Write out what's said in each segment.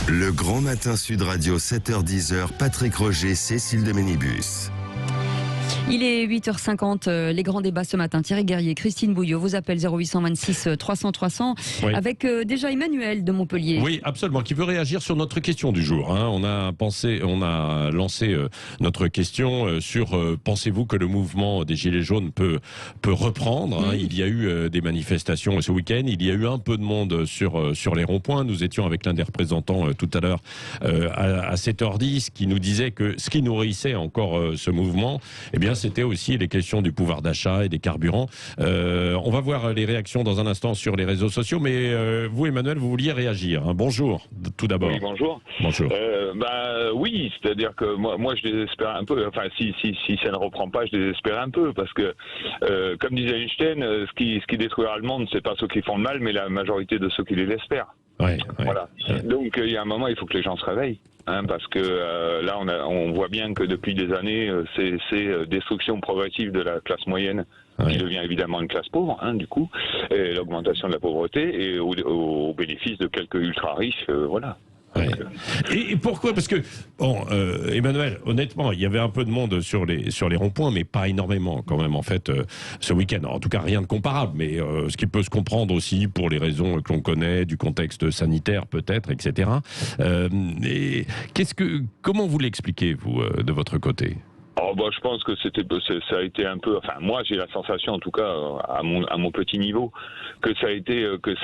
Le Grand Matin Sud Radio, 7h-10h, Patrick Roger, Cécile de Ménibus. Il est 8h50, les grands débats ce matin. Thierry Guerrier, Christine Bouillot, vos appels 0826 300 300, oui. Avec déjà Emmanuel de Montpellier. Oui, absolument, qui veut réagir sur notre question du jour. On a lancé notre question sur pensez-vous que le mouvement des Gilets jaunes peut reprendre. Il y a eu des manifestations ce week-end, il y a eu un peu de monde sur les ronds-points. Nous étions avec l'un des représentants tout à l'heure à 7h10 qui nous disait que ce qui nourrissait encore ce mouvement, eh bien, c'était aussi les questions du pouvoir d'achat et des carburants. On va voir les réactions dans un instant sur les réseaux sociaux, mais vous, Emmanuel, vous vouliez réagir. Bonjour, tout d'abord. Oui, bonjour. Bonjour. Oui, c'est-à-dire que moi je désespère un peu. Enfin, si ça ne reprend pas, je désespère un peu, parce que, comme disait Einstein, ce qui détruira le monde, c'est pas ceux qui font le mal, mais la majorité de ceux qui les laissent faire. Ouais, voilà. Ouais. Donc, il y a un moment, il faut que les gens se réveillent. Parce que là, on voit bien que depuis des années, c'est destruction progressive de la classe moyenne qui devient évidemment une classe pauvre, du coup, et l'augmentation de la pauvreté et au bénéfice de quelques ultra riches, voilà. Ouais. Et pourquoi? Parce que, Emmanuel, honnêtement, il y avait un peu de monde sur les ronds-points, mais pas énormément quand même, en fait, ce week-end. En tout cas, rien de comparable, mais ce qui peut se comprendre aussi pour les raisons que l'on connaît, du contexte sanitaire peut-être, etc. Et comment vous l'expliquez, vous, de votre côté? Je pense que ça a été un peu, enfin moi j'ai la sensation en tout cas à mon petit niveau que ça a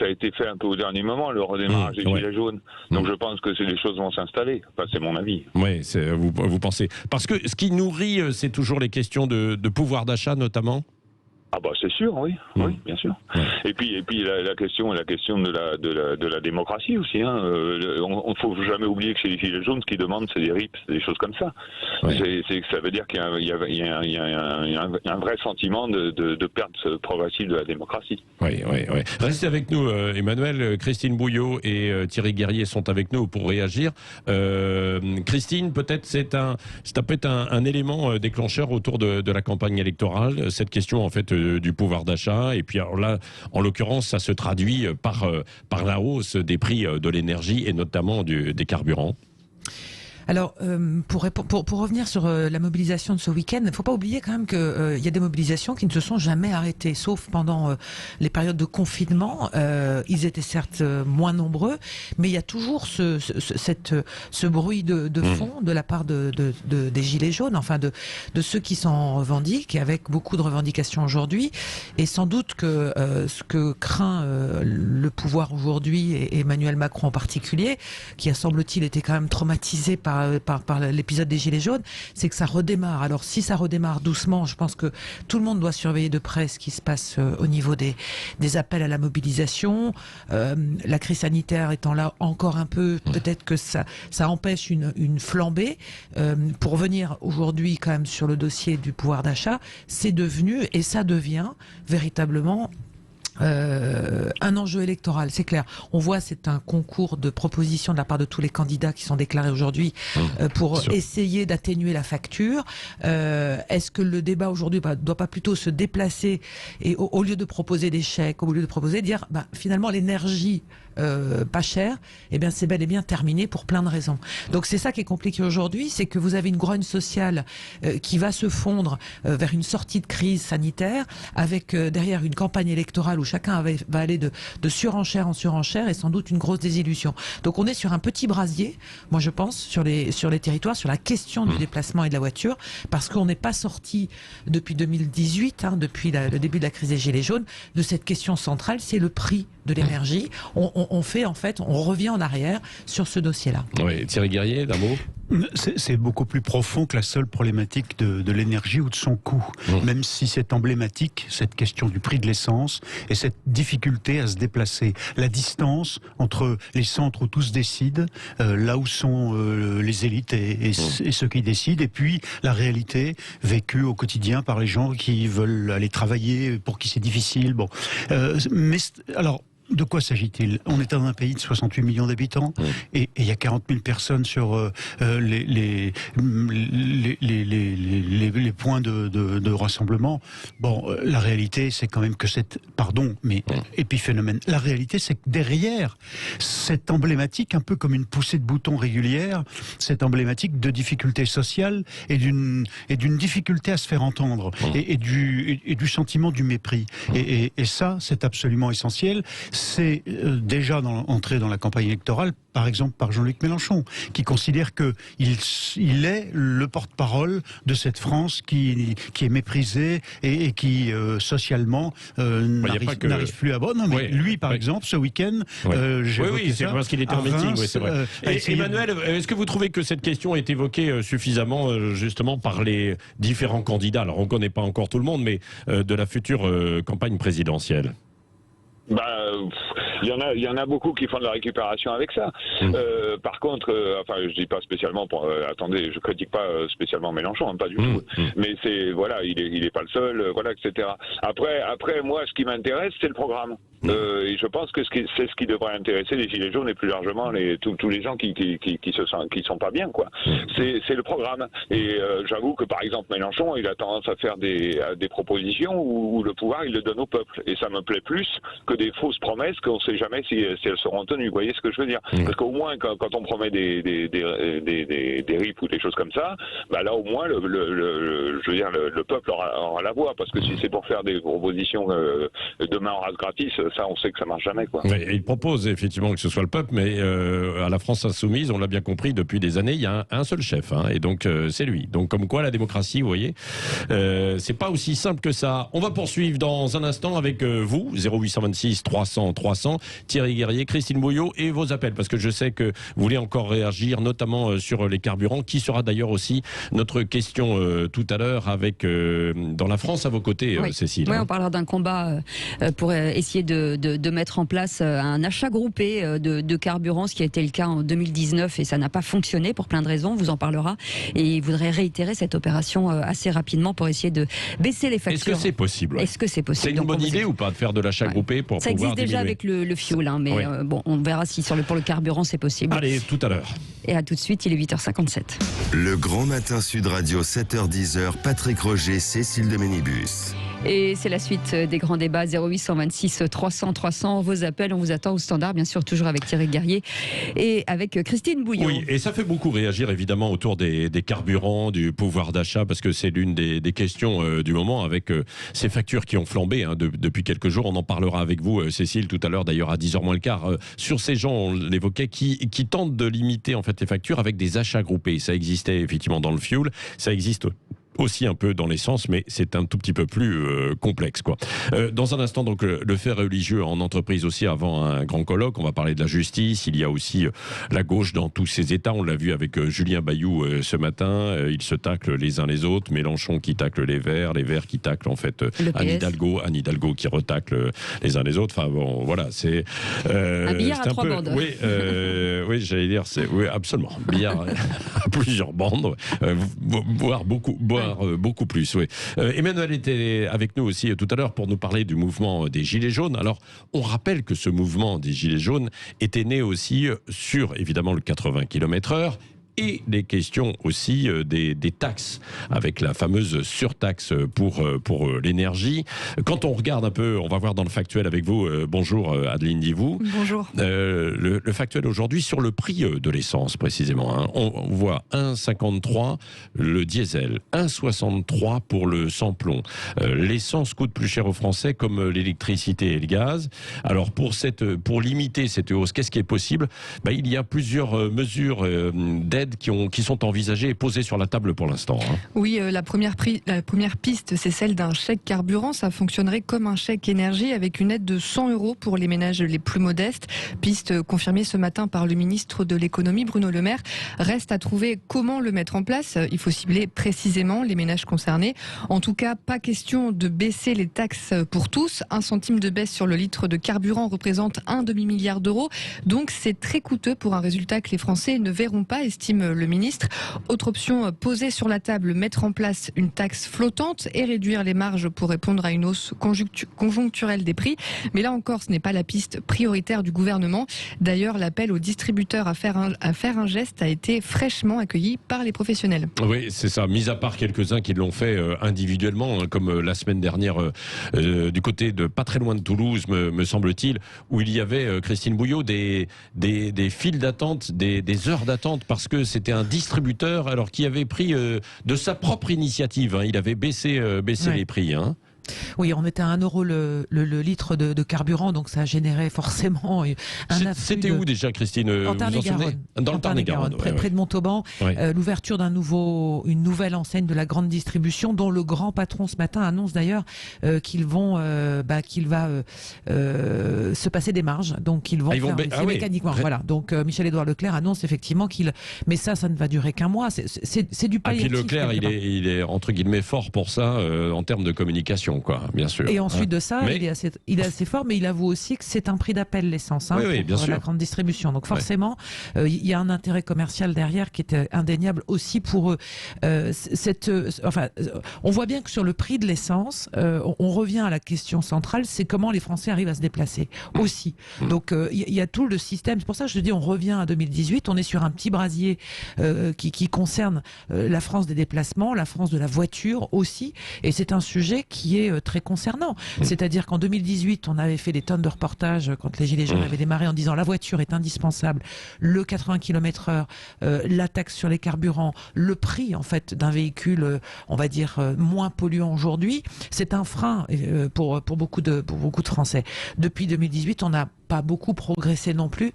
été fait un peu au dernier moment, le redémarrage des Gilets jaunes. Donc je pense que les choses vont s'installer. Enfin, c'est mon avis. Oui, vous pensez. Parce que ce qui nourrit, c'est toujours les questions de pouvoir d'achat notamment. C'est sûr, oui, bien sûr. Et puis la question de la démocratie aussi. On faut jamais oublier que chez les Gilets jaunes, ce qu'ils demandent, c'est des RIP, c'est des choses comme ça. Ça veut dire qu'il y a un vrai sentiment de perte progressive de la démocratie. Oui. Restez avec nous, Emmanuel. Christine Bouillot et Thierry Guerrier sont avec nous pour réagir. Christine, peut-être ça peut être un élément déclencheur autour de la campagne électorale, cette question en fait du pouvoir d'achat, et puis alors là, en l'occurrence, ça se traduit par la hausse des prix de l'énergie et notamment des carburants. Alors, pour revenir sur la mobilisation de ce week-end, il ne faut pas oublier quand même qu'il y a des mobilisations qui ne se sont jamais arrêtées, sauf pendant les périodes de confinement. Ils étaient certes moins nombreux, mais il y a toujours ce bruit de fond de la part des Gilets jaunes, enfin de ceux qui s'en revendiquent, avec beaucoup de revendications aujourd'hui. Et sans doute que ce que craint le pouvoir aujourd'hui, et Emmanuel Macron en particulier, qui a semble-t-il été quand même traumatisé par l'épisode des Gilets jaunes, c'est que ça redémarre. Alors si ça redémarre doucement, je pense que tout le monde doit surveiller de près ce qui se passe au niveau des appels à la mobilisation. La crise sanitaire étant là encore un peu, peut-être que ça empêche une flambée. Pour revenir aujourd'hui quand même sur le dossier du pouvoir d'achat, c'est devenu, et ça devient véritablement un enjeu électoral, c'est clair. On voit, c'est un concours de propositions de la part de tous les candidats qui sont déclarés aujourd'hui pour essayer d'atténuer la facture. Est-ce que le débat aujourd'hui doit pas plutôt se déplacer et au lieu de proposer des chèques, au lieu de proposer, dire finalement l'énergie pas cher, c'est bel et bien terminé pour plein de raisons. Donc c'est ça qui est compliqué aujourd'hui, c'est que vous avez une grogne sociale qui va se fondre vers une sortie de crise sanitaire, avec derrière une campagne électorale où chacun va aller de surenchère en surenchère, et sans doute une grosse désillusion. Donc on est sur un petit brasier, moi je pense, sur les territoires, sur la question du déplacement et de la voiture, parce qu'on n'est pas sorti depuis 2018, depuis le début de la crise des Gilets jaunes, de cette question centrale, c'est le prix de l'énergie. On revient en arrière sur ce dossier-là. Oui, Thierry Guerrier, d'un mot. C'est beaucoup plus profond que la seule problématique de l'énergie ou de son coût. Même si c'est emblématique, cette question du prix de l'essence et cette difficulté à se déplacer. La distance entre les centres où tout se décide, là où sont les élites et ceux qui décident, et puis la réalité vécue au quotidien par les gens qui veulent aller travailler, pour qui c'est difficile. Alors, de quoi s'agit-il? On est dans un pays de 68 millions d'habitants et il y a 40 000 personnes sur les points de rassemblement. Bon, la réalité, c'est quand même que épiphénomène. La réalité, c'est que derrière cette emblématique, un peu comme une poussée de bouton régulière, cette emblématique de difficultés sociales et d'une difficulté à se faire entendre et du sentiment du mépris. Et ça, c'est absolument essentiel. C'est déjà entré dans la campagne électorale, par exemple par Jean-Luc Mélenchon, qui considère qu'il est le porte-parole de cette France qui est méprisée et qui socialement n'arrive plus à bon. Non, mais lui, par exemple, ce week-end, c'est parce qu'il était en meeting, c'est vrai. Emmanuel, est-ce que vous trouvez que cette question est évoquée suffisamment justement par les différents candidats? Alors on ne connaît pas encore tout le monde, mais de la future campagne présidentielle. Il y en a beaucoup qui font de la récupération avec ça. Par contre, je dis pas spécialement attendez, je critique pas spécialement Mélenchon, hein, pas du tout. Mais il est pas le seul, etc. Après, moi, ce qui m'intéresse, c'est le programme. Et je pense que c'est ce qui devrait intéresser les Gilets jaunes et plus largement tous les gens qui sont pas bien, quoi. C'est le programme. Et j'avoue que par exemple Mélenchon, il a tendance à faire des propositions où le pouvoir il le donne au peuple. Et ça me plaît plus que des fausses promesses qu'on ne sait jamais si elles seront tenues. Vous voyez ce que je veux dire? Parce qu'au moins quand on promet des RIP ou des choses comme ça, là au moins le peuple aura la voix. Parce que si c'est pour faire des propositions de main en rase gratis, ça on sait que ça marche jamais, quoi. Oui, il propose effectivement que ce soit le peuple, mais à la France insoumise, on l'a bien compris depuis des années, il y a un seul chef, et donc c'est lui. Donc comme quoi la démocratie, vous voyez, c'est pas aussi simple que ça. On va poursuivre dans un instant avec vous, 0826 300 300, Thierry Guerrier, Christine Bouillot et vos appels, parce que je sais que vous voulez encore réagir, notamment sur les carburants, qui sera d'ailleurs aussi notre question tout à l'heure avec dans la France à vos côtés, Cécile. Oui, on parlera d'un combat pour essayer de mettre en place un achat groupé de carburant, ce qui a été le cas en 2019 et ça n'a pas fonctionné pour plein de raisons, on vous en parlera. Et il voudrait réitérer cette opération assez rapidement pour essayer de baisser les factures. Est-ce que c'est possible? Est-ce que c'est possible? C'est une bonne idée ou pas de faire de l'achat groupé pour ça pouvoir existe déjà avec le fuel, mais on verra si pour le carburant c'est possible. Allez, tout à l'heure. Et à tout de suite, il est 8h57. Le Grand Matin Sud Radio, 7h-10h, Patrick Roger, Cécile de Ménibus. Et c'est la suite des grands débats, 0826 300 300, vos appels, on vous attend au standard, bien sûr, toujours avec Thierry Guerrier et avec Christine Bouillot. Oui, et ça fait beaucoup réagir évidemment autour des carburants, du pouvoir d'achat, parce que c'est l'une des questions du moment avec ces factures qui ont flambé depuis quelques jours. On en parlera avec vous, Cécile, tout à l'heure, d'ailleurs à 10h moins le quart, sur ces gens, on l'évoquait, qui tentent de limiter en fait les factures avec des achats groupés. Ça existait effectivement dans le fuel, ça existe aussi un peu dans l'essence, mais c'est un tout petit peu plus complexe, quoi. Dans un instant, donc, le fait religieux en entreprise aussi, avant un grand colloque, on va parler de la justice. Il y a aussi la gauche dans tous ses états. On l'a vu avec Julien Bayou ce matin. Ils se taclent les uns les autres. Mélenchon qui tacle les Verts qui taclent en fait Anne Hidalgo qui retacle les uns les autres. Enfin bon, voilà, c'est un billard à trois bandes. Oui, j'allais dire, oui, absolument. Billard à plusieurs bandes, voire beaucoup plus, oui. Emmanuel était avec nous aussi tout à l'heure pour nous parler du mouvement des Gilets jaunes. Alors, on rappelle que ce mouvement des Gilets jaunes était né aussi sur, évidemment, le 80 km/h et des questions aussi des taxes, avec la fameuse surtaxe pour l'énergie. Quand on regarde un peu, on va voir dans le factuel avec vous, bonjour Adeline Divou. Bonjour. Le factuel aujourd'hui sur le prix de l'essence précisément. On voit 1,53 le diesel, 1,63 pour le sans-plomb. L'essence coûte plus cher aux Français comme l'électricité et le gaz. Alors pour limiter cette hausse, qu'est-ce qui est possible? Il y a plusieurs mesures d'aide qui sont envisagées et posées sur la table pour l'instant. Oui, la première piste, c'est celle d'un chèque carburant. Ça fonctionnerait comme un chèque énergie avec une aide de 100 € pour les ménages les plus modestes. Piste confirmée ce matin par le ministre de l'économie, Bruno Le Maire. Reste à trouver comment le mettre en place. Il faut cibler précisément les ménages concernés. En tout cas, pas question de baisser les taxes pour tous. 1 centime de baisse sur le litre de carburant représente un demi-milliard d'euros. Donc c'est très coûteux pour un résultat que les Français ne verront pas, estime estime le ministre. Autre option posée sur la table, mettre en place une taxe flottante et réduire les marges pour répondre à une hausse conjoncturelle des prix. Mais là encore, ce n'est pas la piste prioritaire du gouvernement. D'ailleurs, l'appel aux distributeurs à faire un geste a été fraîchement accueilli par les professionnels. Oui, c'est ça. Mis à part quelques-uns qui l'ont fait individuellement, comme la semaine dernière du côté de pas très loin de Toulouse, me semble-t-il, où il y avait, Christine Bouillot, des files d'attente, des heures d'attente, parce que c'était un distributeur alors qui avait pris de sa propre initiative. Il avait baissé les prix. Oui, on était à 1 € le litre de carburant, donc ça a généré forcément un afflux. C'était où déjà, Christine? En Tarn-et-Garonne. Dans le Tarn-et-Garonne, près de Montauban. L'ouverture une nouvelle enseigne de la grande distribution, dont le grand patron ce matin annonce d'ailleurs qu'il va se passer des marges, donc ils vont faire mécaniquement. Voilà. Donc Michel-Édouard Leclerc annonce effectivement mais ça ne va durer qu'un mois. C'est du palliatif. Puis Leclerc, il est entre guillemets fort pour ça en termes de communication. Bien sûr. Et ensuite de ça, il est assez fort, mais il avoue aussi que c'est un prix d'appel l'essence pour la grande distribution. Donc forcément, il y a un intérêt commercial derrière qui est indéniable aussi pour eux. On voit bien que sur le prix de l'essence, on revient à la question centrale, c'est comment les Français arrivent à se déplacer aussi. Donc il y a tout le système. C'est pour ça que je te dis, on revient à 2018. On est sur un petit brasier qui concerne la France des déplacements, la France de la voiture aussi, et c'est un sujet qui est très concernant. C'est-à-dire qu'en 2018, on avait fait des tonnes de reportages quand les Gilets jaunes avaient démarré en disant la voiture est indispensable, le 80 km/h, la taxe sur les carburants, le prix en fait d'un véhicule, on va dire moins polluant aujourd'hui, c'est un frein pour beaucoup de Français. Depuis 2018, on n'a pas beaucoup progressé non plus.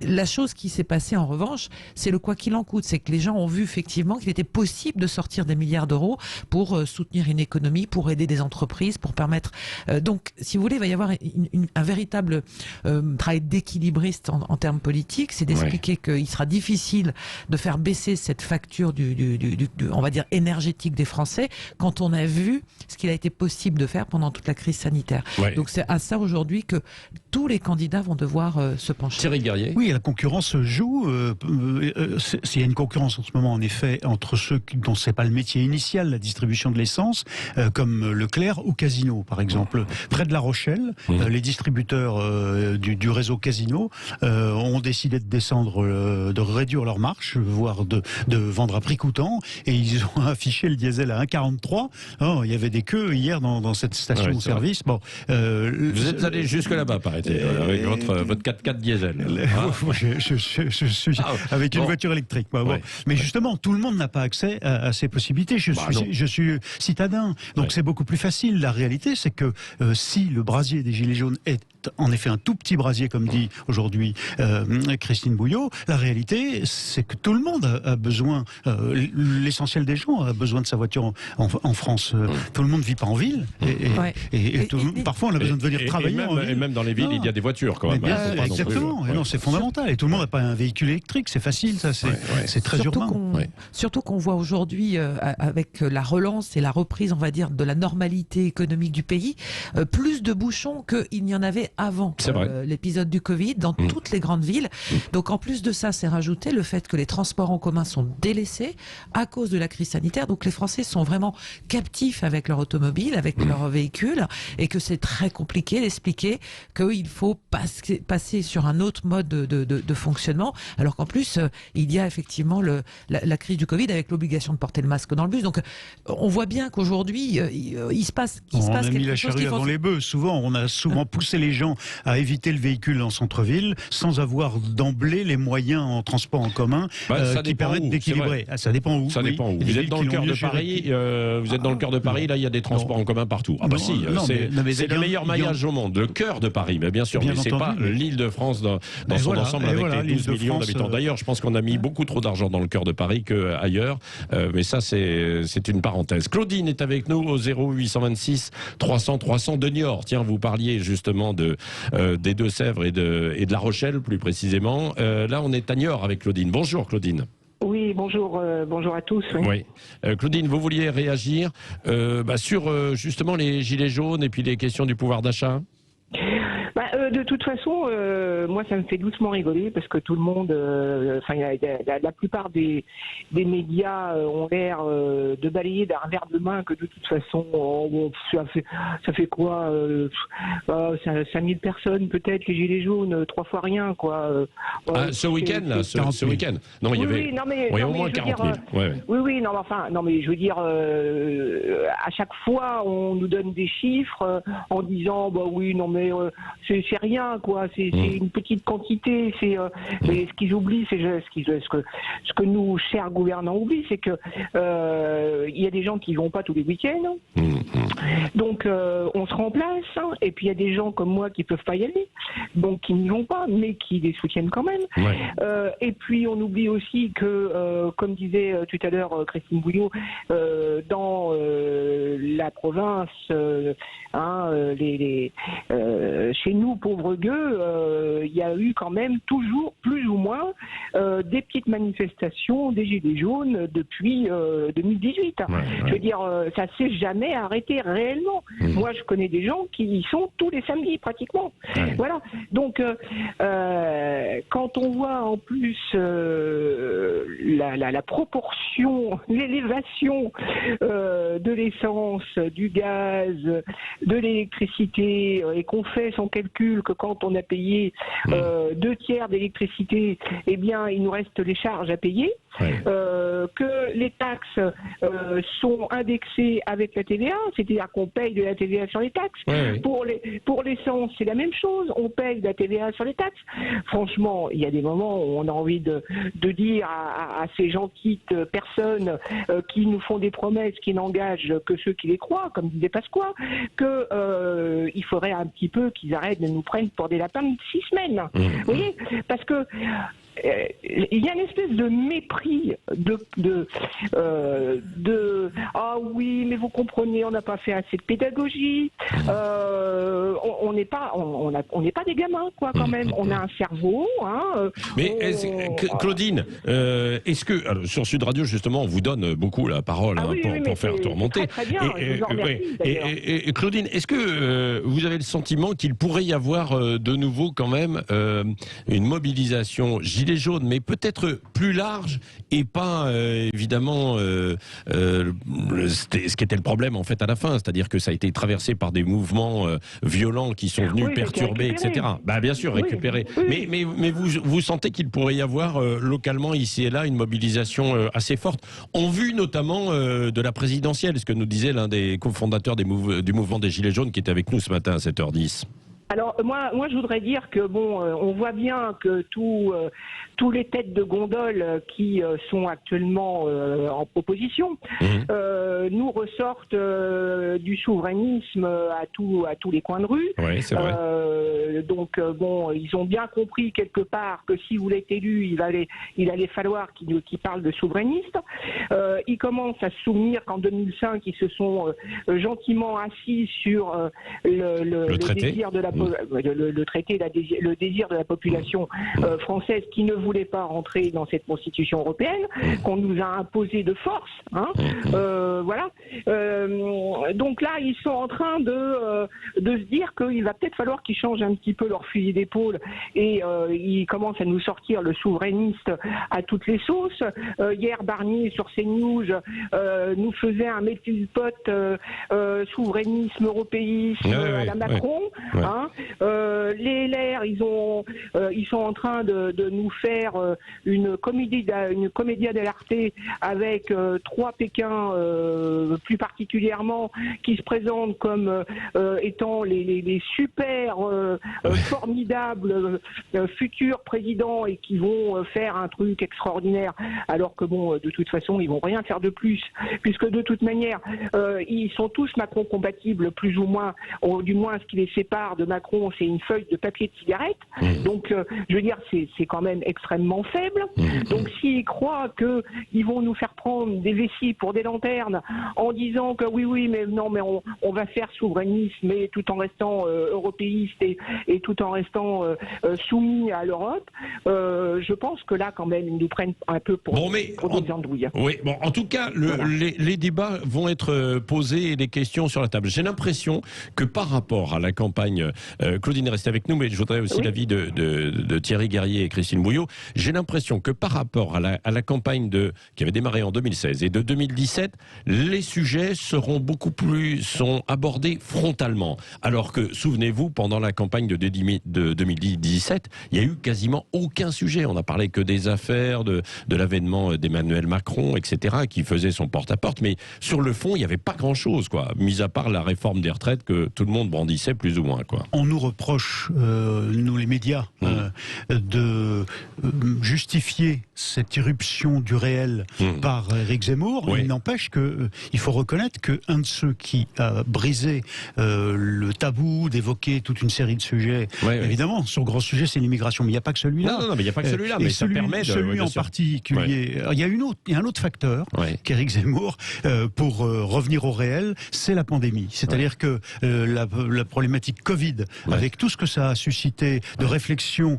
La chose qui s'est passée en revanche, c'est le quoi qu'il en coûte. C'est que les gens ont vu effectivement qu'il était possible de sortir des milliards d'euros pour soutenir une économie, pour aider des entreprises, pour permettre... donc, si vous voulez, il va y avoir un véritable travail d'équilibriste en termes politiques. C'est d'expliquer qu'il sera difficile de faire baisser cette facture on va dire, énergétique des Français quand on a vu ce qu'il a été possible de faire pendant toute la crise sanitaire. Donc, c'est à ça aujourd'hui que tous les candidats vont devoir se pencher. Thierry Guerrier. Oui, la concurrence se joue. S'il y a une concurrence en ce moment, en effet, entre ceux dont c'est pas le métier initial, la distribution de l'essence, comme Leclerc ou Casino, par exemple. Près de La Rochelle, les distributeurs du réseau Casino ont décidé de descendre, de réduire leur marche, voire de vendre à prix coûtant, et ils ont affiché le diesel à 1,43. Oh, il y avait des queues hier dans cette station-service. Bon, vous êtes allé jusque là-bas, paraît-il, avec votre 4x4 diesel. Je suis avec une voiture électrique. Mais justement, tout le monde n'a pas accès à ces possibilités. Je suis citadin, donc c'est beaucoup plus facile. La réalité, c'est que si le brasier des Gilets jaunes est en effet un tout petit brasier, comme dit aujourd'hui Christine Bouillot, la réalité, c'est que tout le monde a besoin, l'essentiel des gens a besoin de sa voiture en France. Tout le monde ne vit pas en ville. Parfois, on a besoin de venir travailler en ville. Et même dans les villes, il y a des voitures quand même. Exactement. Non, c'est fondamental. Et tout le monde n'a pas un véhicule électrique. C'est facile, ça. C'est très urbain. Surtout qu'on voit aujourd'hui, avec la relance et la reprise, on va dire, de la normalité économique du pays, plus de bouchons qu'il n'y en avait avant l'épisode du Covid dans toutes les grandes villes. Donc en plus de ça, c'est rajouté le fait que les transports en commun sont délaissés à cause de la crise sanitaire. Donc les Français sont vraiment captifs avec leur automobile, avec leur véhicule, et que c'est très compliqué d'expliquer qu'il faut passer sur un autre mode de fonctionnement, alors qu'en plus il y a effectivement la crise du Covid avec l'obligation de porter le masque dans le bus. Donc on voit bien qu'aujourd'hui il se passe quelque chose. On a mis la charrue avant les bœufs. On a souvent poussé les gens à éviter le véhicule en centre-ville sans avoir d'emblée les moyens en transport en commun qui permettent d'équilibrer. Ça dépend où. Ça dépend où. Vous êtes dans le cœur de Paris. Vous êtes dans le cœur de Paris. Là, il y a des transports en commun partout. C'est le meilleur maillage au monde. Le cœur de Paris, mais bien sûr. Mais c'est pas l'Île-de-France dans son ensemble avec les 12 millions d'habitants. D'ailleurs, je pense qu'on a mis beaucoup trop d'argent dans le cœur de Paris qu'ailleurs. Mais ça, c'est une parenthèse. Claudine est avec nous au 0826 300 300 de Niort. Tiens, vous parliez justement des Deux-Sèvres et de La Rochelle, plus précisément. Là, on est à Niort avec Claudine. Bonjour, Claudine. Oui, bonjour à tous. Oui. Claudine, vous vouliez réagir sur justement les gilets jaunes et puis les questions du pouvoir d'achat ? de toute façon, moi, ça me fait doucement rigoler parce que tout le monde, la plupart des médias ont l'air de balayer d'un revers de main que de toute façon, ça fait quoi 5000 personnes peut-être, les Gilets jaunes, 3 fois rien, quoi. Ce week-end, là, ce week-end. Non, il y avait au moins 40 000. Oui, non, mais je veux dire, à chaque fois, on nous donne des chiffres en disant, bah oui, non, mais c'est rien, quoi. C'est une petite quantité. Mais ce qu'ils oublient, ce que nous, chers gouvernants, oublient, c'est que il y a des gens qui vont pas tous les week-ends. Donc, on se remplace. Hein, et puis, il y a des gens comme moi qui peuvent pas y aller, donc qui n'y vont pas, mais qui les soutiennent quand même. Et puis, on oublie aussi que, comme disait tout à l'heure Christine Bouillot, dans la province, chez nous, pauvres gueux, il y a eu quand même toujours, plus ou moins, des petites manifestations des Gilets jaunes depuis 2018. Je veux dire, ça s'est jamais arrêté réellement. Moi, je connais des gens qui y sont tous les samedis, pratiquement. Voilà. Donc, quand on voit en plus la proportion, l'élévation de l'essence, du gaz, de l'électricité, et qu'on fait son calcul que quand on a payé 2/3 d'électricité, eh bien, il nous reste les charges à payer, que les taxes sont indexées avec la TVA, c'est-à-dire qu'on paye de la TVA sur les taxes. Pour l'essence, c'est la même chose, on paye de la TVA sur les taxes. Franchement, il y a des moments où on a envie de dire à ces gentilles personnes qui nous font des promesses qui n'engagent que ceux qui les croient, comme disait Pasqua, que il faudrait un petit peu qu'ils arrêtent de nous prendre pour des lapins de 6 semaines. Vous voyez, parce que il y a une espèce de mépris de ah oui, mais vous comprenez, on n'a pas fait assez de pédagogie, on n'est pas des gamins, quoi, quand même. On a un cerveau, hein. Mais Claudine, est-ce que alors, sur Sud Radio justement on vous donne beaucoup la parole pour faire tout remonter. Très bien, je vous en remercie, et Claudine, est-ce que vous avez le sentiment qu'il pourrait y avoir de nouveau quand même une mobilisation Gilets jaunes, mais peut-être plus large et pas évidemment ce qui était le problème en fait à la fin, c'est-à-dire que ça a été traversé par des mouvements violents qui sont venus perturber, etc. Bah, bien sûr, récupérer. Mais vous sentez qu'il pourrait y avoir localement ici et là une mobilisation assez forte, en vue notamment de la présidentielle, ce que nous disait l'un des cofondateurs du mouvement des Gilets jaunes qui était avec nous ce matin à 7h10. Alors moi je voudrais dire que on voit bien que tous les têtes de gondole qui sont actuellement en proposition nous ressortent du souverainisme à tous les coins de rue. Oui, c'est vrai. Donc ils ont bien compris quelque part que si vous l'êtes élu, il allait falloir qu'ils parlent de souverainistes. Ils commencent à se souvenir qu'en 2005 ils se sont gentiment assis sur le désir de la le traité, le désir de la population française qui ne voulait pas rentrer dans cette constitution européenne, qu'on nous a imposé de force. Hein, voilà. Donc là, ils sont en train de se dire qu'il va peut-être falloir qu'ils changent un petit peu leur fusil d'épaule et ils commencent à nous sortir le souverainiste à toutes les sauces. Hier, Barnier sur CNews nous faisait un melting pot souverainisme européiste à la Macron. Hein. Les LR, ils sont en train de nous faire une comédia dell'arte avec 3 Pékins plus particulièrement qui se présentent comme étant les super formidables futurs présidents et qui vont faire un truc extraordinaire, alors que de toute façon ils vont rien faire de plus, puisque de toute manière ils sont tous Macron compatibles plus ou moins, ou du moins ce qui les sépare de Macron c'est une feuille de papier de cigarette. Donc je veux dire c'est quand même extrêmement faible. Donc s'ils croient qu'ils vont nous faire prendre des vessies pour des lanternes en disant que oui mais non mais on va faire souverainisme mais tout en restant européiste et tout en restant soumis à l'Europe, je pense que là quand même ils nous prennent un peu pour des andouilles. Oui, bon, en tout cas les débats vont être posés et les questions sur la table. J'ai l'impression que par rapport à la campagne Claudine, reste avec nous, mais je voudrais aussi l'avis de Thierry Guerrier et Christine Bouillot. J'ai l'impression que par rapport à la campagne qui avait démarré en 2016 et de 2017, les sujets sont abordés frontalement. Alors que, souvenez-vous, pendant la campagne de 2017, il n'y a eu quasiment aucun sujet. On n'a parlé que des affaires, de l'avènement d'Emmanuel Macron, etc., qui faisait son porte-à-porte. Mais sur le fond, il n'y avait pas grand-chose, quoi, mis à part la réforme des retraites que tout le monde brandissait plus ou moins, quoi. On nous reproche, nous les médias, de justifier cette irruption du réel par Éric Zemmour. Il n'empêche qu'il faut reconnaître qu'un de ceux qui a brisé le tabou d'évoquer toute une série de sujets, évidemment, son grand sujet, c'est l'immigration, mais il n'y a pas que celui-là. Non, mais il n'y a pas que celui-là, mais ça permet de... Celui en particulier, il y a un autre facteur qu'Éric Zemmour, pour revenir au réel, c'est la pandémie. C'est-à-dire que la problématique Covid, avec tout ce que ça a suscité de réflexion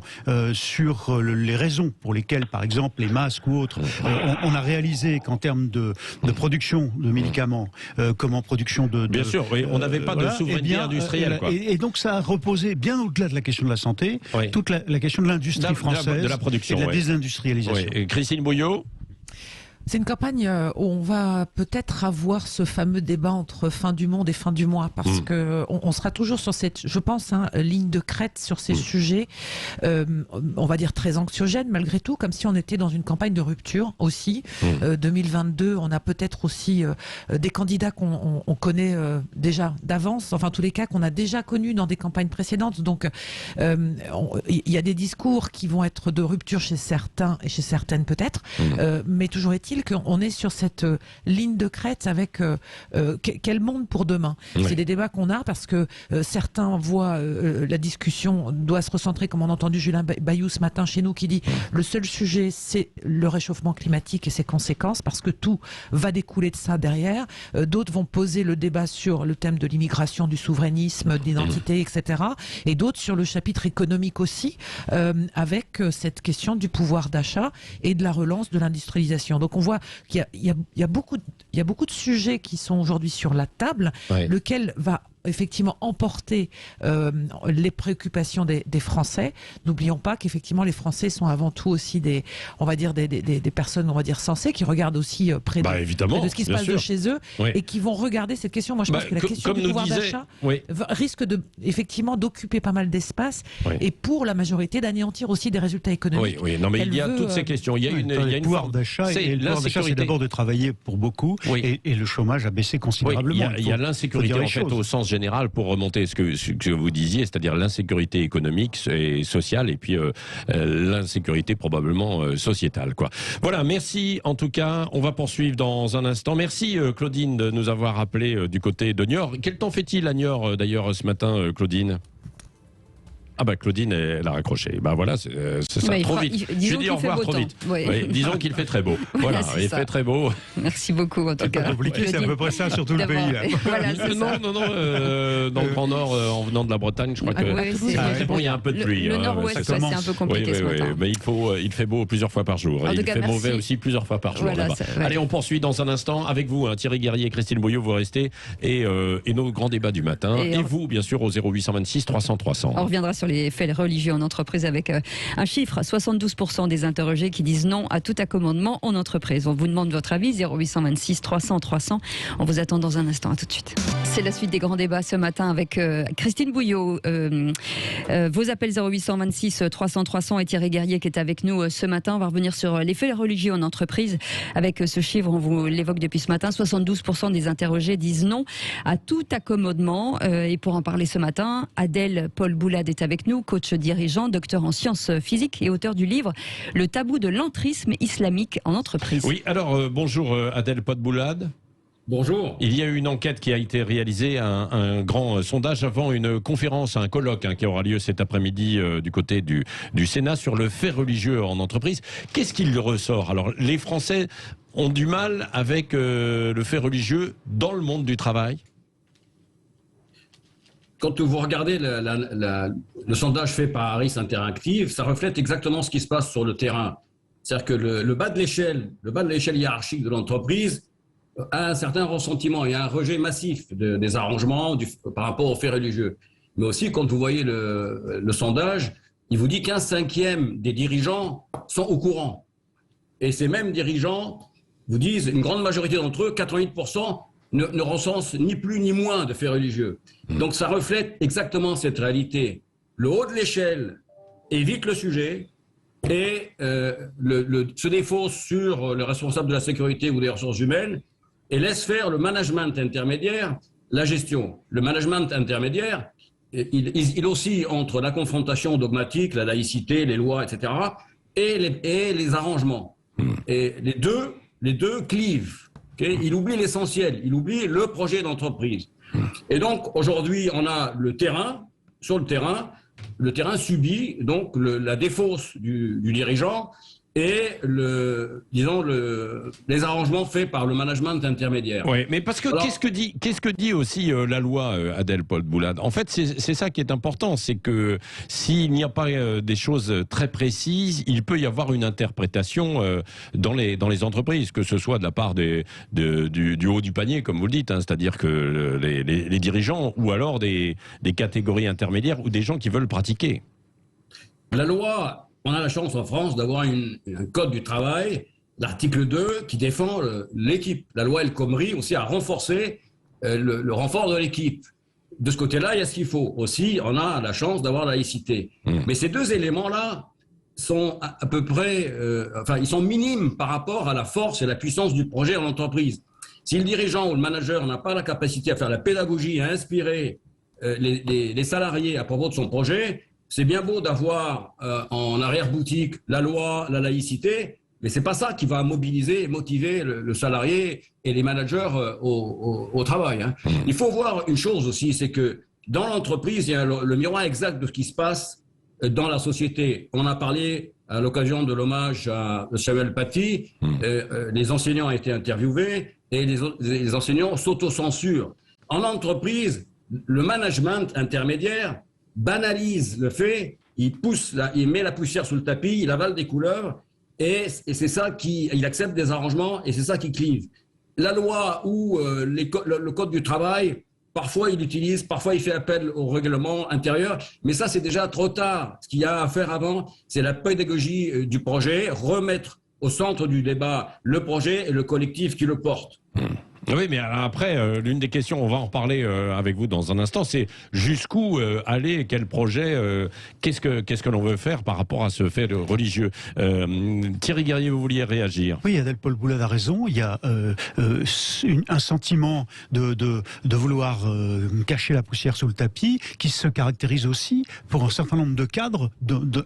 sur les raisons pour lesquelles, par exemple, les masques ou autres, on a réalisé qu'en termes de production de médicaments, comme en production de... Bien sûr, on n'avait pas de souveraineté industrielle. Et donc ça a reposé, bien au-delà de la question de la santé, toute la question de l'industrie française, de la production, et de la désindustrialisation. Christine Bouillot. C'est une campagne où on va peut-être avoir ce fameux débat entre fin du monde et fin du mois, parce que on sera toujours sur cette, je pense, ligne de crête sur ces sujets, on va dire très anxiogènes malgré tout, comme si on était dans une campagne de rupture aussi. 2022, on a peut-être aussi des candidats qu'on connaît déjà d'avance, enfin en tous les cas qu'on a déjà connus dans des campagnes précédentes. Donc il y a des discours qui vont être de rupture chez certains et chez certaines peut-être, mais toujours est-il qu'on est sur cette ligne de crête avec quel monde pour demain. C'est des débats qu'on a parce que certains voient la discussion doit se recentrer, comme on a entendu Julien Bayou ce matin chez nous qui dit le seul sujet c'est le réchauffement climatique et ses conséquences, parce que tout va découler de ça derrière. D'autres vont poser le débat sur le thème de l'immigration, du souverainisme, de l'identité, etc. Et d'autres sur le chapitre économique aussi, avec cette question du pouvoir d'achat et de la relance de l'industrialisation. Donc on voit qu'il y a beaucoup de sujets qui sont aujourd'hui sur la table, lequel va effectivement emporter les préoccupations des Français. N'oublions pas qu'effectivement les Français sont avant tout aussi des personnes, on va dire, sensées, qui regardent aussi près de ce qui se passe de chez eux et qui vont regarder cette question. Moi je pense que la question du pouvoir d'achat risque effectivement d'occuper pas mal d'espace et pour la majorité d'anéantir aussi des résultats économiques. Non mais il y a toutes ces questions. Il y a une pouvoir d'achat, et le pouvoir d'achat, c'est d'abord de travailler pour beaucoup et le chômage a baissé considérablement. Il y a l'insécurité en fait au sens général, pour remonter ce que vous disiez, c'est-à-dire l'insécurité économique et sociale, et puis l'insécurité probablement sociétale, quoi. Voilà, merci en tout cas. On va poursuivre dans un instant. Merci Claudine de nous avoir appelé du côté de Niort. Quel temps fait-il à Niort d'ailleurs ce matin, Claudine ? Ah bah Claudine, elle a raccroché. Bah voilà, c'est ça, trop vite. Je dis au revoir trop vite. Disons qu'il fait très beau. Voilà, il fait très beau. Merci beaucoup en tout cas. Compliqué, c'est à peu près ça sur tout le pays. Là. Voilà, non, dans le Grand Nord, en venant de la Bretagne, je crois que c'est bon, il y a un peu de pluie. Le Nord-Ouest, c'est un peu compliqué ce matin. Mais il fait beau plusieurs fois par jour. Il fait mauvais aussi plusieurs fois par jour là-bas. Allez, on poursuit dans un instant avec vous, Thierry Guerrier et Christine Bouillot, vous restez, et nos grands débats du matin. Et vous, bien sûr, au 0826 300 300. On reviendra sur les faits religieux en entreprise avec un chiffre, 72% des interrogés qui disent non à tout accommodement en entreprise. On vous demande votre avis, 0826 300 300. On vous attend dans un instant, à tout de suite. C'est la suite des grands débats ce matin avec Christine Bouillot. Vos appels 0826 300 300 et Thierry Guerrier qui est avec nous ce matin. On va revenir sur les faits religieux en entreprise avec ce chiffre, on vous l'évoque depuis ce matin, 72% des interrogés disent non à tout accommodement. Et pour en parler ce matin, Adèle Paul Boulade est avec nous, coach dirigeant, docteur en sciences physiques et auteur du livre Le tabou de l'entrisme islamique en entreprise. Oui, alors bonjour Adèle Paul Boulade. Bonjour. Il y a eu une enquête qui a été réalisée, un grand sondage avant une conférence, un colloque qui aura lieu cet après-midi du côté du Sénat sur le fait religieux en entreprise. Qu'est-ce qu'il ressort? Alors, les Français ont du mal avec le fait religieux dans le monde du travail? Quand vous regardez le sondage fait par Harris Interactive, ça reflète exactement ce qui se passe sur le terrain. C'est-à-dire que le bas de l'échelle hiérarchique de l'entreprise a un certain ressentiment et un rejet massif des arrangements par rapport aux faits religieux. mais aussi quand vous voyez le sondage, il vous dit qu'un cinquième des dirigeants sont au courant. Et ces mêmes dirigeants vous disent, une grande majorité d'entre eux, 88%, ne recensent ni plus ni moins de faits religieux. Donc ça reflète exactement cette réalité. Le haut de l'échelle évite le sujet et se défausse sur le responsable de la sécurité ou des ressources humaines et laisse faire le management intermédiaire, la gestion. Le management intermédiaire, il oscille entre la confrontation dogmatique, la laïcité, les lois, etc., et les arrangements. Et les deux clivent. Okay, il oublie l'essentiel, il oublie le projet d'entreprise. Et donc, aujourd'hui, on a le terrain, sur le terrain subit donc la défausse du dirigeant et les arrangements faits par le management intermédiaire. Oui, mais parce que qu'est-ce que dit aussi la loi, Adel Podboulad? En fait, c'est ça qui est important, c'est que s'il n'y a pas des choses très précises, il peut y avoir une interprétation dans les entreprises, que ce soit de la part du haut du panier, comme vous le dites, hein, c'est-à-dire que les dirigeants, ou alors des catégories intermédiaires, ou des gens qui veulent pratiquer. La loi... On a la chance en France d'avoir un code du travail, l'article 2, qui défend l'équipe. La loi El Khomri aussi a renforcé le renfort de l'équipe. De ce côté-là, il y a ce qu'il faut. Aussi, on a la chance d'avoir la laïcité. Mais ces deux éléments-là sont à peu près... ils sont minimes par rapport à la force et la puissance du projet en entreprise. Si le dirigeant ou le manager n'a pas la capacité à faire la pédagogie, à inspirer les salariés à propos de son projet... C'est bien beau d'avoir en arrière-boutique la loi, la laïcité, mais c'est pas ça qui va mobiliser et motiver le salarié et les managers au travail. Hein. Il faut voir une chose aussi, c'est que dans l'entreprise, il y a le miroir exact de ce qui se passe dans la société. On a parlé à l'occasion de l'hommage à Samuel Paty, les enseignants ont été interviewés et les enseignants s'autocensurent. En entreprise, le management intermédiaire banalise le fait, il met la poussière sous le tapis, il avale des couleuvres, et c'est ça il accepte des arrangements, et c'est ça qui clive. La loi ou le code du travail, parfois il l'utilise, parfois il fait appel au règlement intérieur, mais ça c'est déjà trop tard. Ce qu'il y a à faire avant, c'est la pédagogie du projet, remettre au centre du débat le projet et le collectif qui le porte. Oui, mais après, l'une des questions, on va en reparler avec vous dans un instant, c'est jusqu'où aller, quel projet, qu'est-ce que l'on veut faire par rapport à ce fait religieux. Thierry Guerrier, vous vouliez réagir? Oui, Adel Podboulad a raison, il y a un sentiment de vouloir cacher la poussière sous le tapis qui se caractérise aussi pour un certain nombre de cadres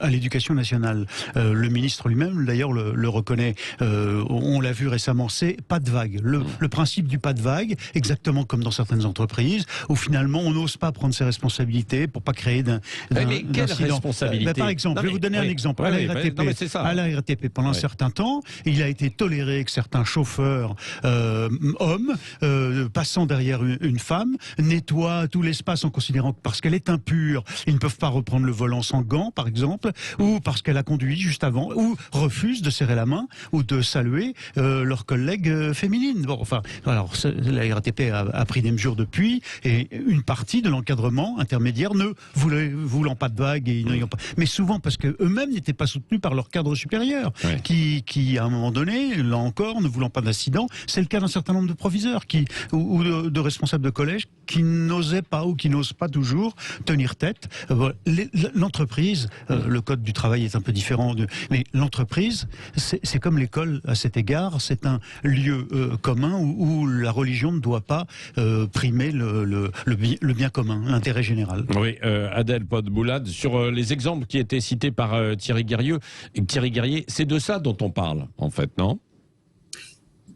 à l'éducation nationale. Le ministre lui-même, d'ailleurs, le reconnaît, on l'a vu récemment, c'est pas de vague. Le principe du pas de vague, exactement comme dans certaines entreprises, où finalement on n'ose pas prendre ses responsabilités pour pas créer mais quelle responsabilité? Par exemple, je vais vous donner un exemple. À la RATP, pendant un certain temps, il a été toléré que certains chauffeurs hommes, passant derrière une femme, nettoient tout l'espace en considérant que parce qu'elle est impure, ils ne peuvent pas reprendre le volant sans gants, par exemple, ou parce qu'elle a conduit juste avant, ou refusent de serrer la main ou de saluer leurs collègues féminines. Bon, enfin, alors la RATP a pris des mesures depuis, et une partie de l'encadrement intermédiaire ne voulant pas de vagues et n'ayant pas, mais souvent parce que eux-mêmes n'étaient pas soutenus par leur cadre supérieur, qui à un moment donné, là encore, ne voulant pas d'incident, c'est le cas d'un certain nombre de proviseurs ou de responsables de collège qui n'osaient pas ou qui n'osent pas toujours tenir tête. L'entreprise, le code du travail est un peu différent, mais l'entreprise, c'est comme l'école à cet égard, c'est un lieu commun où la religion ne doit pas primer le bien commun, l'intérêt général. Oui, Adel Podboulad, sur les exemples qui étaient cités par Thierry Guerrier, c'est de ça dont on parle, en fait, non?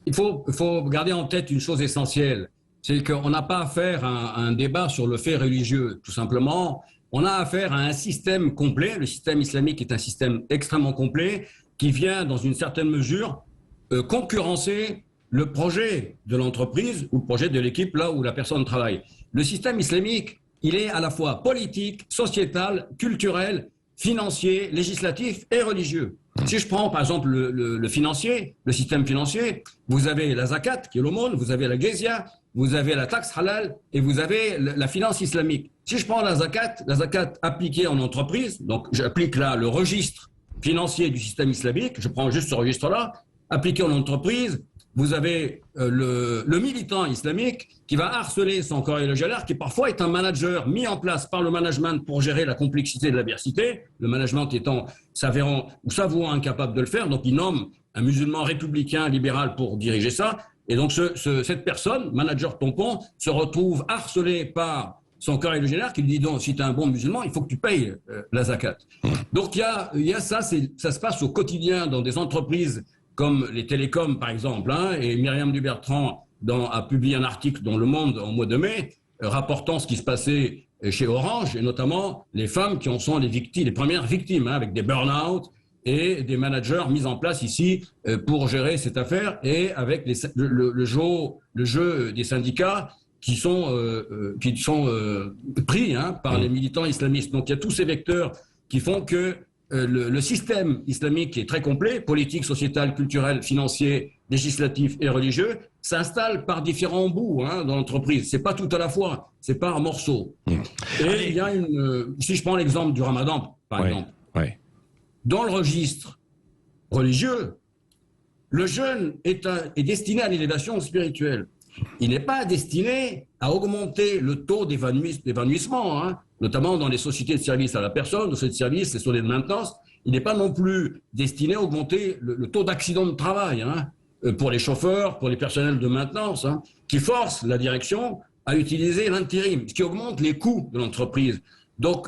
Il faut garder en tête une chose essentielle, c'est qu'on n'a pas affaire à un débat sur le fait religieux, tout simplement. On a affaire à un système complet. Le système islamique est un système extrêmement complet qui vient, dans une certaine mesure, concurrencer le projet de l'entreprise ou le projet de l'équipe là où la personne travaille. Le système islamique, il est à la fois politique, sociétal, culturel, financier, législatif et religieux. Si je prends par exemple le financier, le système financier, vous avez la zakat qui est l'aumône, vous avez la guézia vous avez la taxe halal et vous avez la finance islamique. Si je prends la zakat appliquée en entreprise, donc j'applique là le registre financier du système islamique, je prends juste ce registre-là, appliqué en entreprise, vous avez le militant islamique qui va harceler son corps qui parfois est un manager mis en place par le management pour gérer la complexité de l'adversité, le management étant s'avérant ou s'avouant incapable de le faire, donc il nomme un musulman républicain libéral pour diriger ça, et donc cette personne, manager pompon, se retrouve harcelé par son corps qui lui dit donc si tu es un bon musulman, il faut que tu payes la zakat. Donc il y a ça, ça se passe au quotidien dans des entreprises comme les télécoms par exemple, hein, et Myriam Dubertrand a publié un article dans Le Monde en mois de mai, rapportant ce qui se passait chez Orange, et notamment les femmes qui en sont les premières victimes, hein, avec des burn-out et des managers mis en place ici pour gérer cette affaire, et avec le jeu des syndicats qui sont pris, hein, par les militants islamistes. Donc il y a tous ces vecteurs qui font que le système islamique qui est très complet, politique, sociétal, culturel, financier, législatif et religieux, s'installe par différents bouts, hein, dans l'entreprise. C'est pas tout à la fois, c'est pas un morceau. Et il y a si je prends l'exemple du Ramadan, par exemple, dans le registre religieux, le jeûne est destiné à l'élévation spirituelle. Il n'est pas destiné à augmenter le taux d'évanouissement, hein, notamment dans les sociétés de services à la personne, les sociétés de services, les sociétés de maintenance. Il n'est pas non plus destiné à augmenter le taux d'accident de travail, hein, pour les chauffeurs, pour les personnels de maintenance, hein, qui forcent la direction à utiliser l'intérim, ce qui augmente les coûts de l'entreprise. Donc,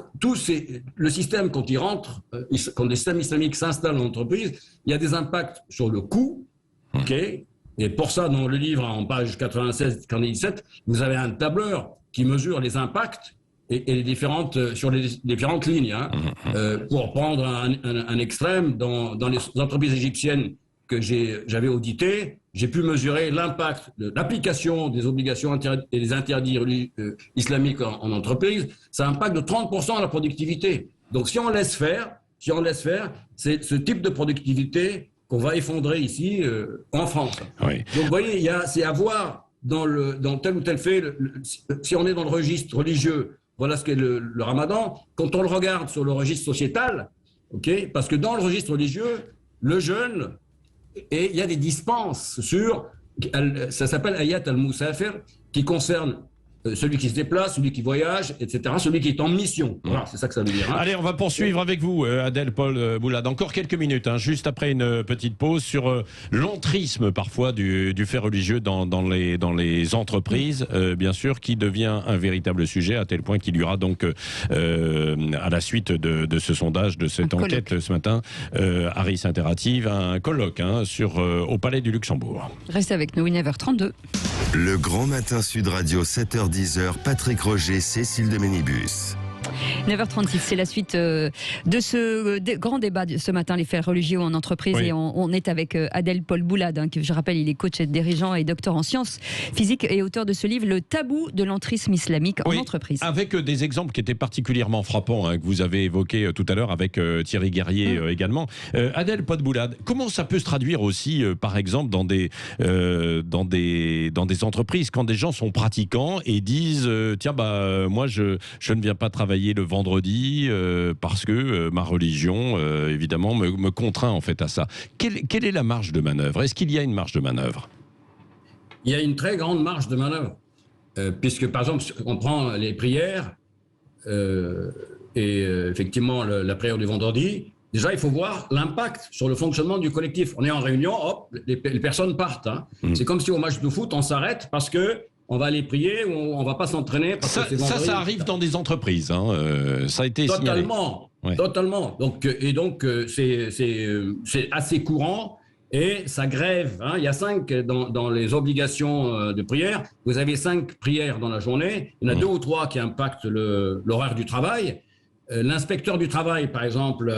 le système, quand il rentre, quand le système islamique s'installe dans l'entreprise, il y a des impacts sur le coût, ok. Et pour ça, dans le livre, en page 96-97, vous avez un tableur qui mesure les impacts et sur les différentes lignes. Hein. Pour prendre un extrême, dans les entreprises égyptiennes que j'avais auditées, j'ai pu mesurer l'impact de l'application des obligations et des interdits islamiques en entreprise. Ça impacte de 30% la productivité. Donc si on laisse faire, c'est ce type de productivité qu'on va effondrer ici en France. Oui. Donc vous voyez, c'est à voir dans tel ou tel fait, si on est dans le registre religieux, voilà ce qu'est le Ramadan. Quand on le regarde sur le registre sociétal, okay, parce que dans le registre religieux, le jeûne, et il y a des dispenses ça s'appelle Ayat al-Musafir, qui concerne celui qui se déplace, celui qui voyage, etc., celui qui est en mission. Voilà, c'est ça que ça veut dire. Hein. Allez, on va poursuivre avec vous, Adel Paul Boulad. Encore quelques minutes, hein, juste après une petite pause, sur l'entrisme parfois du fait religieux dans les entreprises, bien sûr, qui devient un véritable sujet, à tel point qu'il y aura donc, à la suite de ce sondage, de cette enquête ce matin, Harris Interactive, un colloque, hein, au Palais du Luxembourg. Restez avec nous, 9h32. Le Grand Matin Sud Radio, 7h-10h, Patrick Roger, Cécile de Ménibus. 9h36, c'est la suite de ce grand débat de ce matin, les faits religieux en entreprise. Oui. Et on est avec Adel Paul Boulad, hein, que je rappelle, il est coach et dirigeant et docteur en sciences physiques et auteur de ce livre, Le tabou de l'entrisme islamique en entreprise. Avec des exemples qui étaient particulièrement frappants, hein, que vous avez évoqués tout à l'heure avec Thierry Guerrier également. Adel Paul Boulad, comment ça peut se traduire aussi, par exemple, dans des entreprises, quand des gens sont pratiquants et disent tiens, moi je ne viens pas travailler le vendredi parce que ma religion, évidemment, me contraint en fait à ça. Quelle est la marge de manœuvre? Est-ce qu'il y a une marge de manœuvre? Il y a une très grande marge de manœuvre, puisque par exemple, on prend les prières, et effectivement la prière du vendredi. Déjà, il faut voir l'impact sur le fonctionnement du collectif. On est en réunion, hop, les personnes partent. Hein. C'est comme si au match de foot, on s'arrête parce que on va aller prier ou on va pas s'entraîner. Ça arrive dans des entreprises. Hein. Ça a été totalement, signalé. Totalement. Donc c'est assez courant et ça grève. Hein. Il y a 5 dans les obligations de prière. Vous avez 5 prières dans la journée. Il y en a 2 ou 3 qui impactent l'horaire du travail. L'inspecteur du travail, par exemple,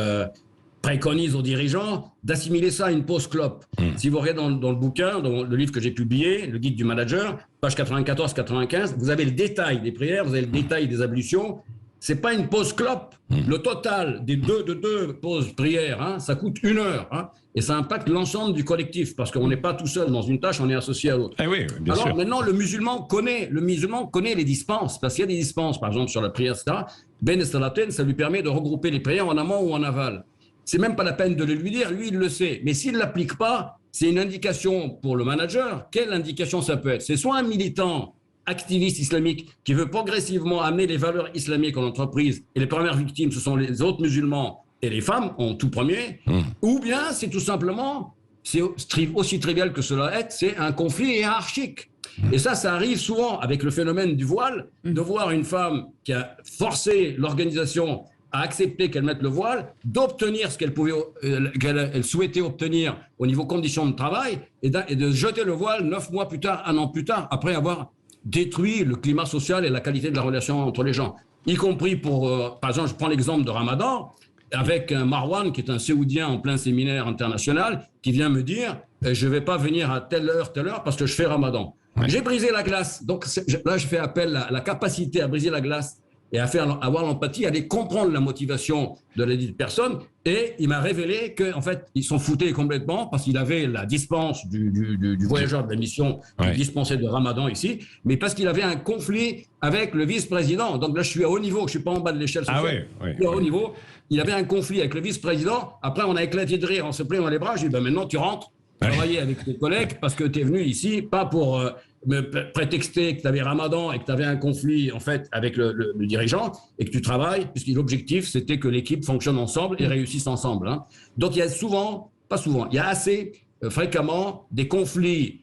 préconise aux dirigeants d'assimiler ça à une pause clope. Si vous regardez dans le bouquin, dans le livre que j'ai publié, le guide du manager, page 94-95, vous avez le détail des prières, vous avez le détail des ablutions, c'est pas une pause clope. Le total des deux pauses prières, hein, ça coûte 1 heure. Hein, et ça impacte l'ensemble du collectif, parce qu'on n'est pas tout seul dans une tâche, on est associé à l'autre. Eh oui, bien Alors sûr. maintenant, le musulman connaît les dispenses, parce qu'il y a des dispenses, par exemple sur la prière, etc. Ben Estalaten, ça lui permet de regrouper les prières en amont ou en aval. C'est même pas la peine de le lui dire, lui il le sait. Mais s'il ne l'applique pas, c'est une indication pour le manager. Quelle indication ça peut être? C'est soit un militant activiste islamique qui veut progressivement amener les valeurs islamiques en entreprise, et les premières victimes, ce sont les autres musulmans et les femmes en tout premier, ou bien c'est tout simplement, c'est aussi trivial que cela est, c'est un conflit hiérarchique. Et ça arrive souvent avec le phénomène du voile, de voir une femme qui a forcé l'organisation à accepter qu'elle mette le voile, d'obtenir ce qu'elle souhaitait obtenir au niveau conditions de travail, et de jeter le voile 9 mois plus tard, 1 an plus tard, après avoir détruit le climat social et la qualité de la relation entre les gens. Y compris pour, par exemple, je prends l'exemple de Ramadan, avec un Marwan, qui est un Séoudien en plein séminaire international, qui vient me dire « je ne vais pas venir à telle heure, parce que je fais Ramadan ». J'ai brisé la glace. Donc là, je fais appel à la capacité à briser la glace et à avoir l'empathie, à aller comprendre la motivation de la dite personne. Et il m'a révélé qu'en fait, ils s'en foutaient complètement parce qu'il avait la dispense du voyageur de la mission qui dispensait de Ramadan ici, mais parce qu'il avait un conflit avec le vice-président. Donc là, je suis à haut niveau, je ne suis pas en bas de l'échelle sociale. Je suis à haut niveau. Il avait un conflit avec le vice-président. Après, on a éclaté de rire, on se prit dans les bras. Je lui ai dit, maintenant, tu rentres travailler avec tes collègues parce que tu es venu ici, pas pour me prétexter que tu avais Ramadan et que tu avais un conflit en fait avec le dirigeant et que tu travailles, puisque l'objectif c'était que l'équipe fonctionne ensemble et réussisse ensemble. Hein. Donc il y a souvent, pas souvent, il y a assez fréquemment des conflits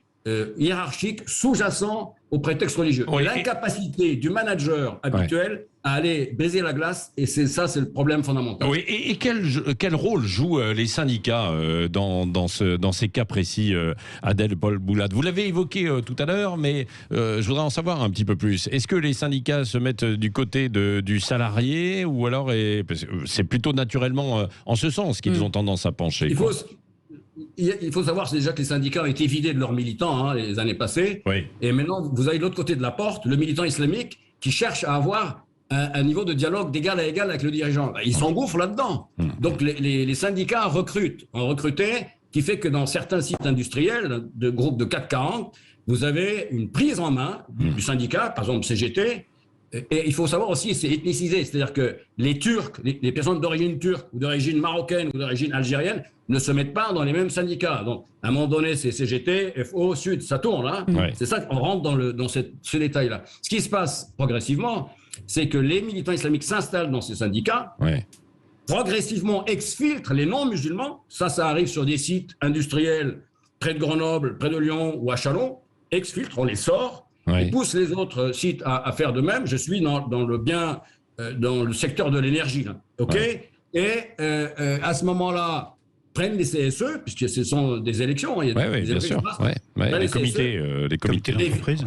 hiérarchiques sous-jacents au prétexte religieux. L'incapacité du manager habituel à aller baiser la glace, et c'est le problème fondamental. Oui, et quel rôle jouent les syndicats dans ces cas précis, Adel Paul Boulad? Vous l'avez évoqué tout à l'heure, mais je voudrais en savoir un petit peu plus. Est-ce que les syndicats se mettent du côté du salarié, ou alors c'est plutôt naturellement en ce sens qu'ils ont tendance à pencher? Il faut savoir déjà que les syndicats ont été vidés de leurs militants les années passées. Et maintenant, vous avez de l'autre côté de la porte le militant islamique qui cherche à avoir un niveau de dialogue d'égal à égal avec le dirigeant. Ils s'engouffrent là-dedans. Donc les syndicats ont recruté, qui fait que dans certains sites industriels, de groupes de 440, vous avez une prise en main du syndicat, par exemple CGT. Et il faut savoir aussi, c'est ethnicisé, c'est-à-dire que les Turcs, les personnes d'origine turque ou d'origine marocaine ou d'origine algérienne ne se mettent pas dans les mêmes syndicats. Donc, à un moment donné, c'est CGT, FO, Sud, ça tourne. Hein. C'est ça qu'on rentre dans ce détail-là. Ce qui se passe progressivement, c'est que les militants islamiques s'installent dans ces syndicats, progressivement exfiltrent les non-musulmans. Ça arrive sur des sites industriels près de Grenoble, près de Lyon ou à Châlons. Exfiltrent, on les sort. Et pousse les autres sites à faire de même. Je suis dans le secteur de l'énergie. Et à ce moment-là, prennent les CSE, puisque ce sont des élections. Il y a des bien sûr. Les comités d'entreprise.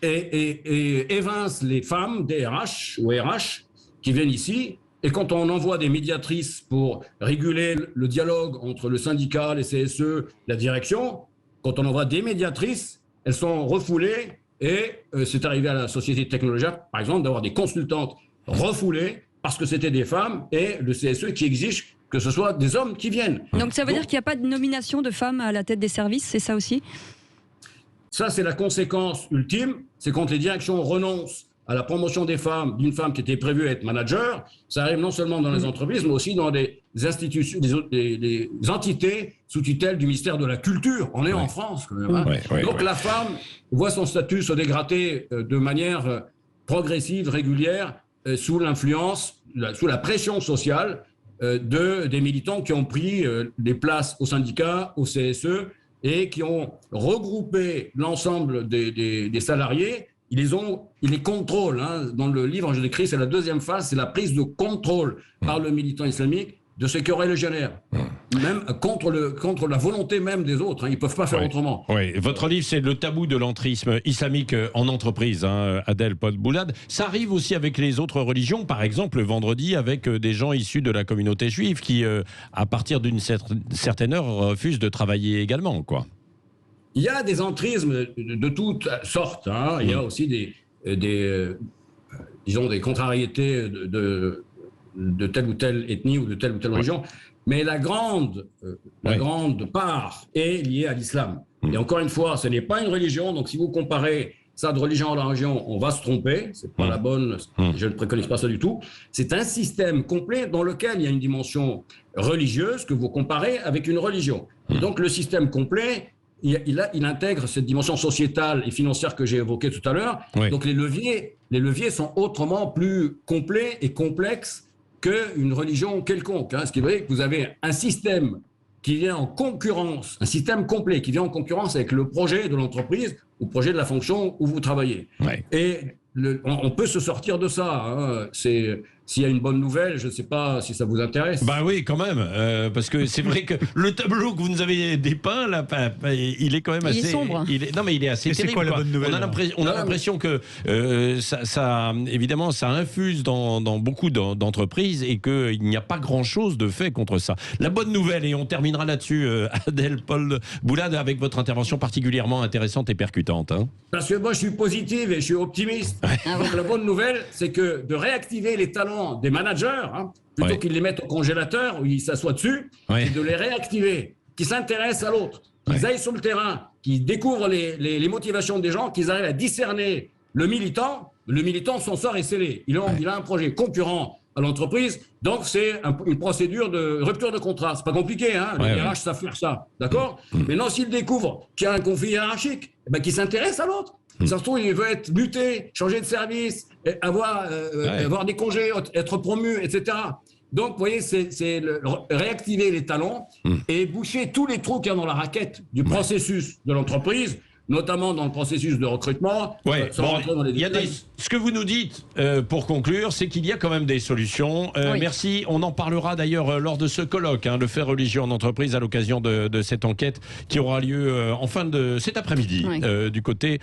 Et évincent les femmes DRH ou RH qui viennent ici. Et quand on envoie des médiatrices pour réguler le dialogue entre le syndicat, les CSE, la direction, quand on envoie des médiatrices, elles sont refoulées. Et c'est arrivé à la société technologique, par exemple, d'avoir des consultantes refoulées parce que c'était des femmes, et le CSE qui exige que ce soit des hommes qui viennent. Donc ça veut dire qu'il n'y a pas de nomination de femmes à la tête des services, c'est ça aussi? Ça, c'est la conséquence ultime, c'est quand les directions renoncent à la promotion des femmes, d'une femme qui était prévue être manager. Ça arrive non seulement dans les entreprises, mais aussi dans des institutions, des entités sous tutelle du ministère de la Culture. On est en France, quand même. Donc la femme voit son statut se dégrader de manière progressive, régulière, sous l'influence, sous la pression sociale des militants qui ont pris des places au syndicat, au CSE, et qui ont regroupé l'ensemble des salariés. Ils les contrôlent. Hein. Dans le livre, je décris, c'est la deuxième phase, c'est la prise de contrôle par le militant islamique de ce qu'est les légionnaires, même contre la volonté même des autres. Hein. Ils ne peuvent pas faire autrement. Votre livre, c'est le tabou de l'entrisme islamique en entreprise, hein, Adel Paul Boulad. Ça arrive aussi avec les autres religions, par exemple le vendredi avec des gens issus de la communauté juive qui, à partir d'une certaine heure, refusent de travailler également, quoi. Il y a des entrismes de toutes sortes. Hein. Il y a aussi disons, des contrariétés de telle ou telle ethnie ou de telle ou telle religion. Mais la grande part est liée à l'islam. Et encore une fois, ce n'est pas une religion. Donc, si vous comparez ça de religion à la religion, on va se tromper. C'est pas la bonne. Je ne préconise pas ça du tout. C'est un système complet dans lequel il y a une dimension religieuse que vous comparez avec une religion. Et donc, le système complet, il intègre cette dimension sociétale et financière que j'ai évoquée tout à l'heure. Donc, les leviers sont autrement plus complets et complexes qu'une religion quelconque. Ce qui veut dire que vous avez un système qui vient en concurrence, un système complet qui vient en concurrence avec le projet de l'entreprise ou le projet de la fonction où vous travaillez. Et on peut se sortir de ça. S'il y a une bonne nouvelle, je ne sais pas si ça vous intéresse. Bah oui, quand même, parce que c'est vrai que le tableau que vous nous avez dépeint là, il est quand même assez. Il est sombre. Non, mais il est assez terrible. C'est quoi la bonne nouvelle? On a l'impression que ça, évidemment, ça infuse dans beaucoup d'entreprises et qu'il n'y a pas grand-chose de fait contre ça. La bonne nouvelle, et on terminera là-dessus, Adèle Paul Boulade, avec votre intervention particulièrement intéressante et percutante. Parce que moi, je suis positive et je suis optimiste. Donc la bonne nouvelle, c'est que de réactiver les talents des managers, plutôt qu'ils les mettent au congélateur où ils s'assoient dessus, et de les réactiver, qu'ils s'intéressent à l'autre, qu'ils aillent sur le terrain, qu'ils découvrent les motivations des gens, qu'ils arrivent à discerner le militant. Le militant, son sort est scellé. Il a un projet concurrent à l'entreprise, donc c'est une procédure de rupture de contrat. C'est pas compliqué, les RH savent faire ça, d'accord? Maintenant, s'il découvre qu'il y a un conflit hiérarchique, qu'il s'intéresse à l'autre. Ça se trouve, il veut être muté, changer de service, avoir des congés, être promu, etc. Donc, vous voyez, c'est réactiver les talents et boucher tous les trous qu'il y a dans la raquette du processus de l'entreprise, notamment dans le processus de recrutement. Ce que vous nous dites, pour conclure, c'est qu'il y a quand même des solutions. Merci. On en parlera d'ailleurs lors de ce colloque, le fait religieux en entreprise, à l'occasion de cette enquête qui aura lieu en fin de cet après-midi du côté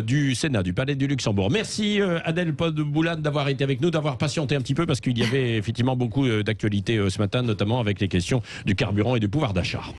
du Sénat, du Palais du Luxembourg. Merci Adèle Paul Boulade d'avoir été avec nous, d'avoir patienté un petit peu parce qu'il y avait effectivement beaucoup d'actualités ce matin, notamment avec les questions du carburant et du pouvoir d'achat.